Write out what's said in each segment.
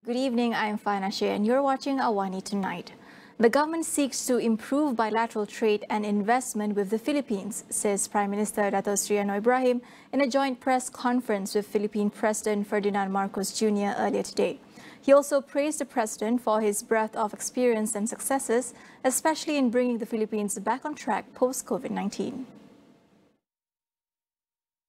Good evening, I'm Fana Shea and you're watching AWANI Tonight. The government seeks to improve bilateral trade and investment with the Philippines, says Prime Minister Dato Sri Anwar Ibrahim in a joint press conference with Philippine President Ferdinand Marcos Jr. earlier today. He also praised the President for his breadth of experience and successes, especially in bringing the Philippines back on track post-COVID-19.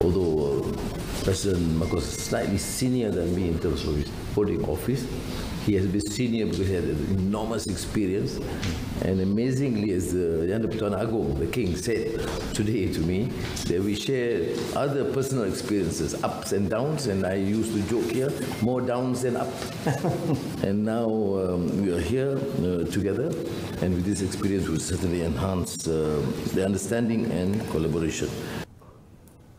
Although President Marcos is slightly senior than me in terms of his holding office, he has been senior because he had an enormous experience. And amazingly, as the Yang di-Pertuan Agong, the King, said today to me, that we share other personal experiences, ups and downs, and I used to joke here, more downs than up. And now we are here together, and with this experience we will certainly enhance the understanding and collaboration.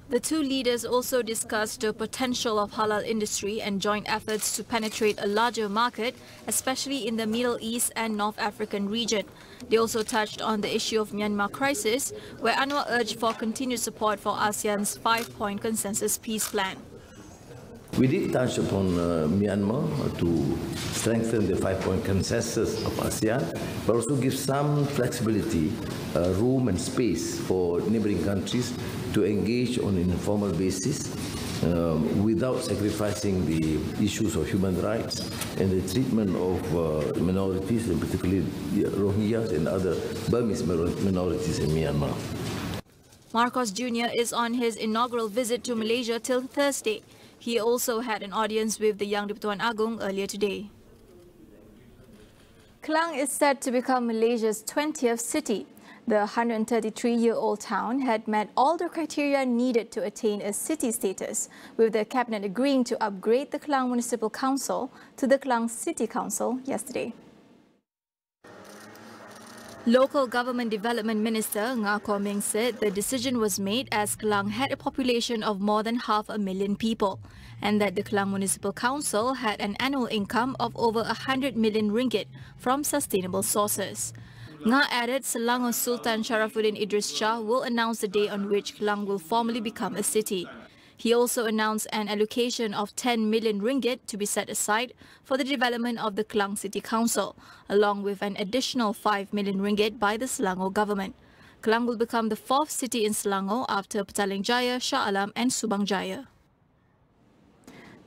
The two leaders also discussed the potential of halal industry and joint efforts to penetrate a larger market, especially in the Middle East and North African region. They also touched on the issue of Myanmar crisis, where Anwar urged for continued support for ASEAN's 5-point consensus peace plan. We did touch upon Myanmar to strengthen the 5-point consensus of ASEAN, but also give some flexibility, room and space for neighboring countries to engage on an informal basis without sacrificing the issues of human rights and the treatment of minorities, and particularly Rohingyas and other Burmese minorities in Myanmar. Marcos Jr. is on his inaugural visit to Malaysia till Thursday. He also had an audience with the Yang di-Pertuan Agong earlier today. Klang is set to become Malaysia's 20th city. The 133-year-old town had met all the criteria needed to attain a city status, with the cabinet agreeing to upgrade the Klang Municipal Council to the Klang City Council yesterday. Local Government Development Minister Nga Khaw Meng said the decision was made as Klang had a population of more than 500,000 people, and that the Klang Municipal Council had an annual income of over 100 million ringgit from sustainable sources. Nga added Selangor Sultan Sharafuddin Idris Shah will announce the day on which Klang will formally become a city. He also announced an allocation of 10 million ringgit to be set aside for the development of the Klang City Council, along with an additional 5 million ringgit by the Selangor government. Klang will become the 4th city in Selangor after Petaling Jaya, Shah Alam and Subang Jaya.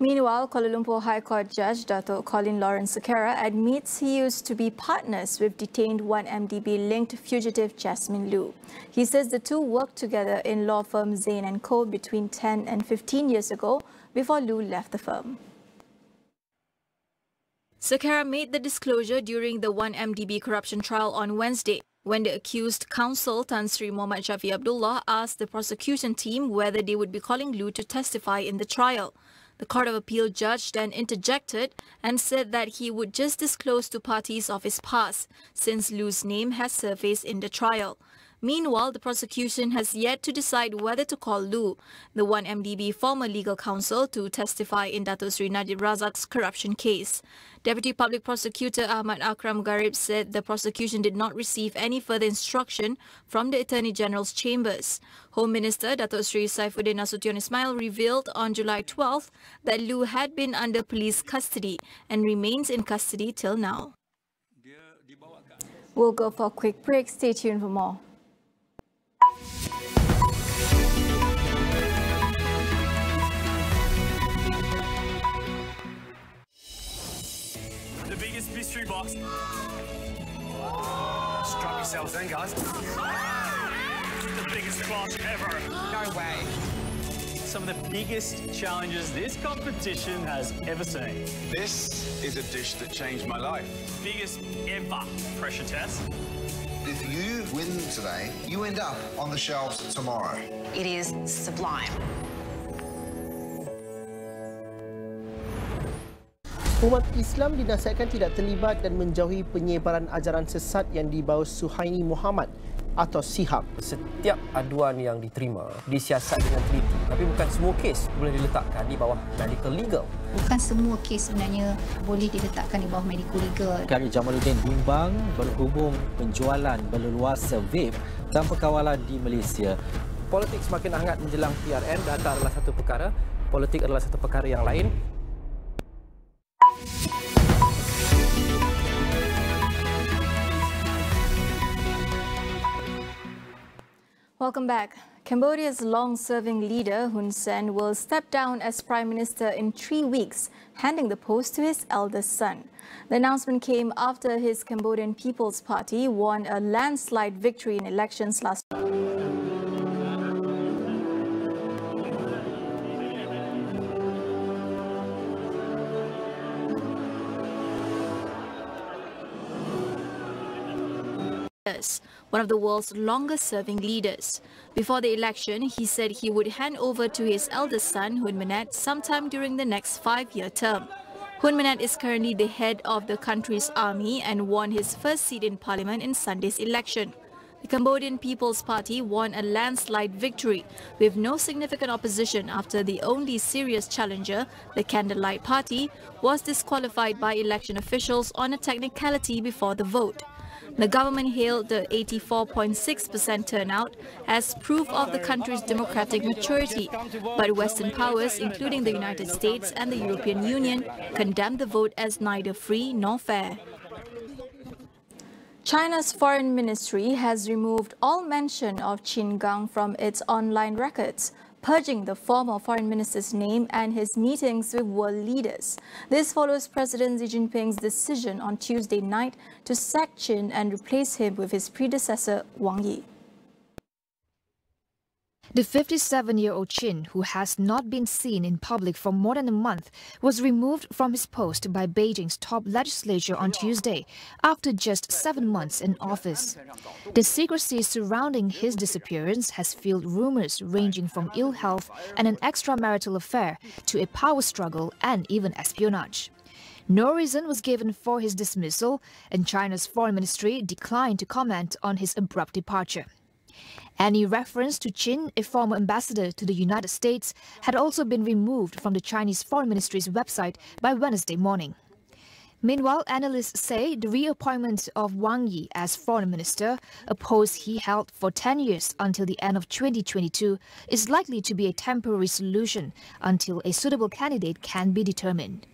Meanwhile, Kuala Lumpur High Court Judge Dato Colin Lawrence Sekera admits he used to be partners with detained 1MDB-linked fugitive Jasmine Liu. He says the two worked together in law firm Zain & Co. between 10 and 15 years ago before Liu left the firm. Sekera made the disclosure during the 1MDB corruption trial on Wednesday, when the accused counsel Tan Sri Muhammad Shafi Abdullah asked the prosecution team whether they would be calling Liu to testify in the trial. The Court of Appeal judge then interjected and said that he would just disclose to parties of his past, since Liu's name has surfaced in the trial. Meanwhile, the prosecution has yet to decide whether to call Liu, the 1MDB former legal counsel, to testify in Dato Sri Najib Razak's corruption case. Deputy Public Prosecutor Ahmad Akram Garib said the prosecution did not receive any further instruction from the Attorney General's chambers. Home Minister Dato Sri Saifuddin Nasution Ismail revealed on July 12th that Liu had been under police custody and remains in custody till now. We'll go for a quick break. Stay tuned for more. The biggest mystery box. Strap yourselves in, guys. The biggest clash ever. No way. Some of the biggest challenges this competition has ever seen. This is a dish that changed my life. Biggest ever pressure test. If you win today, you end up on the shelves tomorrow. It is sublime. Umat Islam dinasihatkan tidak terlibat dan menjauhi penyebaran ajaran sesat yang dibawa Suhaini Muhammad atau Sihab. Setiap aduan yang diterima disiasat dengan teliti, tapi bukan semua kes boleh diletakkan di bawah medical legal. Bukan semua kes sebenarnya boleh diletakkan di bawah medical legal. Kari Jamaluddin bimbang berhubung penjualan berleluasa vape tanpa kawalan di Malaysia. Politik semakin hangat menjelang PRN, data adalah satu perkara, politik adalah satu perkara yang lain. Welcome back. Cambodia's long-serving leader, Hun Sen, will step down as Prime Minister in 3 weeks, handing the post to his eldest son. The announcement came after his Cambodian People's Party won a landslide victory in elections last year. One of the world's longest-serving leaders. Before the election, he said he would hand over to his eldest son, Hun Manet, sometime during the next 5-year term. Hun Manet is currently the head of the country's army and won his first seat in parliament in Sunday's election. The Cambodian People's Party won a landslide victory with no significant opposition after the only serious challenger, the Candlelight Party, was disqualified by election officials on a technicality before the vote. The government hailed the 84.6% turnout as proof of the country's democratic maturity, but Western powers, including the United States and the European Union, condemned the vote as neither free nor fair. China's foreign ministry has removed all mention of Qin Gang from its online records, purging the former foreign minister's name and his meetings with world leaders. This follows President Xi Jinping's decision on Tuesday night to sack Qin and replace him with his predecessor, Wang Yi. The 57-year-old Qin, who has not been seen in public for more than a month, was removed from his post by Beijing's top legislature on Tuesday, after just 7 months in office. The secrecy surrounding his disappearance has fueled rumors ranging from ill health and an extramarital affair to a power struggle and even espionage. No reason was given for his dismissal, and China's foreign ministry declined to comment on his abrupt departure. Any reference to Qin, a former ambassador to the United States, had also been removed from the Chinese Foreign Ministry's website by Wednesday morning. Meanwhile, analysts say the reappointment of Wang Yi as foreign minister, a post he held for 10 years until the end of 2022, is likely to be a temporary solution until a suitable candidate can be determined.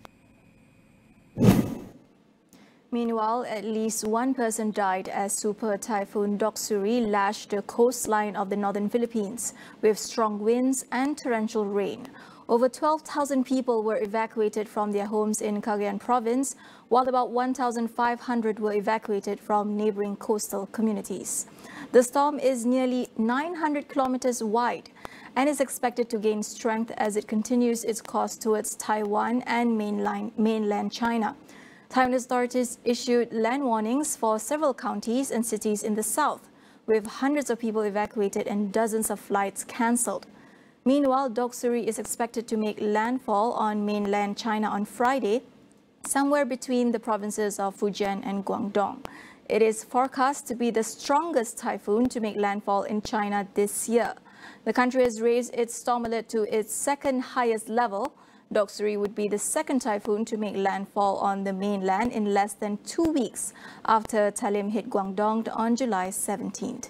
Meanwhile, at least one person died as Super Typhoon Doksuri lashed the coastline of the northern Philippines with strong winds and torrential rain. Over 12,000 people were evacuated from their homes in Cagayan province, while about 1,500 were evacuated from neighboring coastal communities. The storm is nearly 900 kilometers wide and is expected to gain strength as it continues its course towards Taiwan and mainland China. Taiwan authorities issued land warnings for several counties and cities in the south, with hundreds of people evacuated and dozens of flights cancelled. Meanwhile, Doksuri is expected to make landfall on mainland China on Friday, somewhere between the provinces of Fujian and Guangdong. It is forecast to be the strongest typhoon to make landfall in China this year. The country has raised its storm alert to its second highest level. Doksuri would be the second typhoon to make landfall on the mainland in less than 2 weeks after Talim hit Guangdong on July 17th.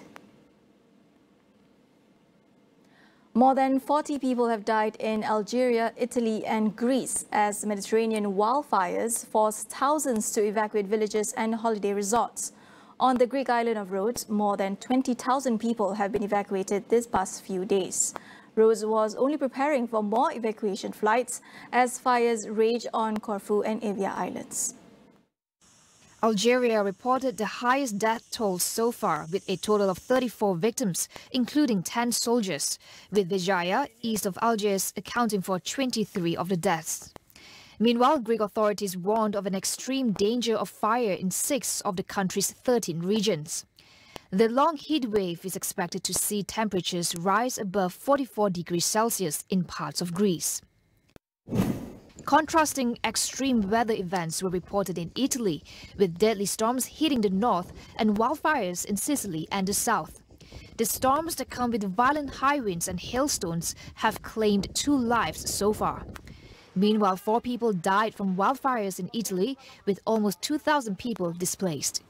More than 40 people have died in Algeria, Italy and Greece as Mediterranean wildfires forced thousands to evacuate villages and holiday resorts. On the Greek island of Rhodes, more than 20,000 people have been evacuated this past few days. Rhodes was only preparing for more evacuation flights as fires rage on Corfu and Evia Islands. Algeria reported the highest death toll so far, with a total of 34 victims, including 10 soldiers, with Béjaïa, east of Algiers, accounting for 23 of the deaths. Meanwhile, Greek authorities warned of an extreme danger of fire in 6 of the country's 13 regions. The long heat wave is expected to see temperatures rise above 44 degrees Celsius in parts of Greece. Contrasting extreme weather events were reported in Italy, with deadly storms hitting the north and wildfires in Sicily and the south. The storms that come with violent high winds and hailstones have claimed 2 lives so far. Meanwhile, 4 people died from wildfires in Italy, with almost 2,000 people displaced.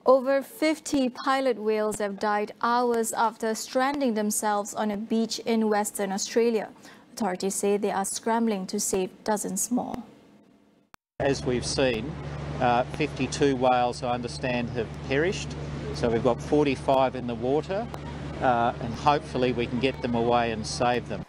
Over 50 pilot whales have died hours after stranding themselves on a beach in Western Australia. Authorities say they are scrambling to save dozens more. As we've seen, 52 whales, I understand, have perished. So we've got 45 in the water, and hopefully we can get them away and save them.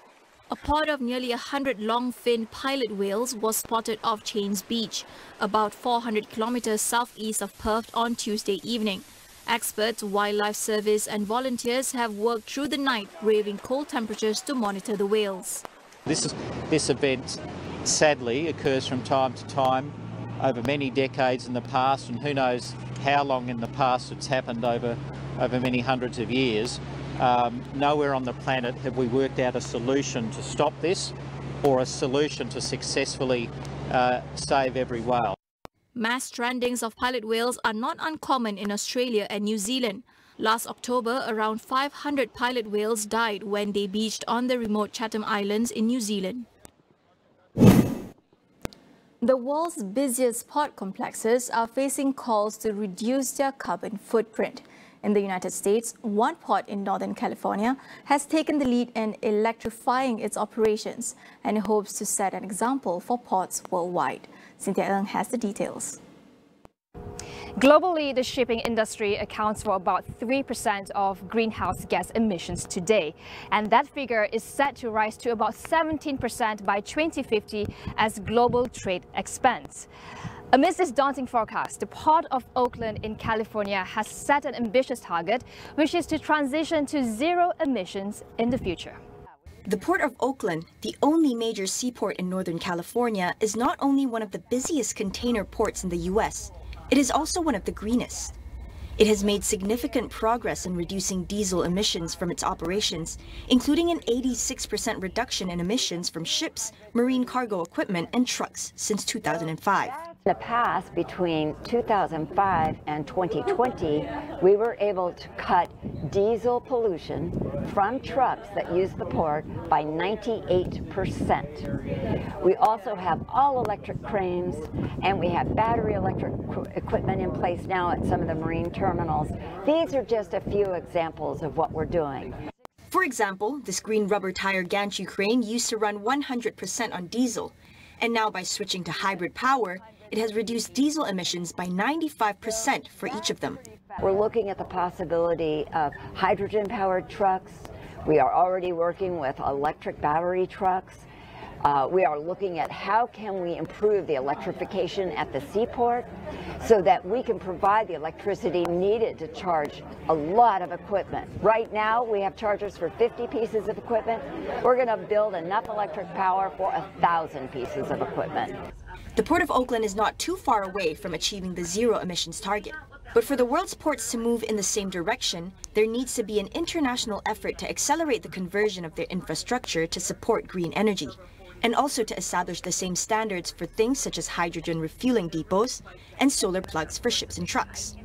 A pod of nearly 100 long-finned pilot whales was spotted off Chains Beach, about 400 kilometers southeast of Perth on Tuesday evening. Experts, wildlife service and volunteers have worked through the night, braving cold temperatures to monitor the whales. This event sadly occurs from time to time over many decades in the past, and who knows how long in the past it's happened over many hundreds of years. Nowhere on the planet have we worked out a solution to stop this or a solution to successfully save every whale. Mass strandings of pilot whales are not uncommon in Australia and New Zealand. Last October, around 500 pilot whales died when they beached on the remote Chatham Islands in New Zealand. The world's busiest port complexes are facing calls to reduce their carbon footprint. In the United States, one port in Northern California has taken the lead in electrifying its operations and hopes to set an example for ports worldwide. Cynthia Ng has the details. Globally, the shipping industry accounts for about 3% of greenhouse gas emissions today, and that figure is set to rise to about 17% by 2050 as global trade expands. Amidst this daunting forecast, the Port of Oakland in California has set an ambitious target, which is to transition to zero emissions in the future. The Port of Oakland, the only major seaport in Northern California, is not only one of the busiest container ports in the U.S., it is also one of the greenest. It has made significant progress in reducing diesel emissions from its operations, including an 86% reduction in emissions from ships, marine cargo equipment, and trucks since 2005. In the past, between 2005 and 2020, we were able to cut diesel pollution from trucks that use the port by 98%. We also have all-electric cranes, and we have battery electric equipment in place now at some of the marine terminals. These are just a few examples of what we're doing. For example, this green rubber tire gantry crane used to run 100% on diesel, and now by switching to hybrid power, it has reduced diesel emissions by 95% for each of them. We're looking at the possibility of hydrogen-powered trucks. We are already working with electric battery trucks. We are looking at how can we improve the electrification at the seaport so that we can provide the electricity needed to charge a lot of equipment. Right now, we have chargers for 50 pieces of equipment. We're going to build enough electric power for 1,000 pieces of equipment. The Port of Oakland is not too far away from achieving the zero emissions target. But for the world's ports to move in the same direction, there needs to be an international effort to accelerate the conversion of their infrastructure to support green energy, and also to establish the same standards for things such as hydrogen refueling depots and solar plugs for ships and trucks.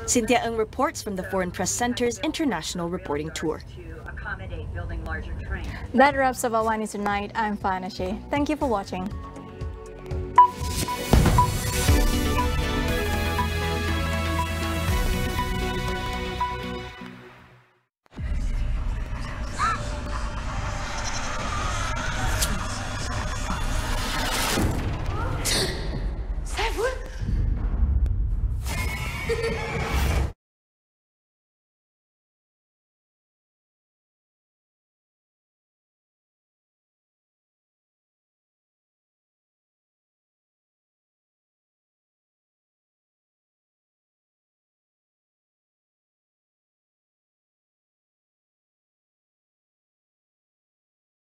Cynthia Ng reports from the Foreign Press Centre's International Reporting Tour. That wraps up AWANI tonight. I'm Fana Shea. Thank you for watching.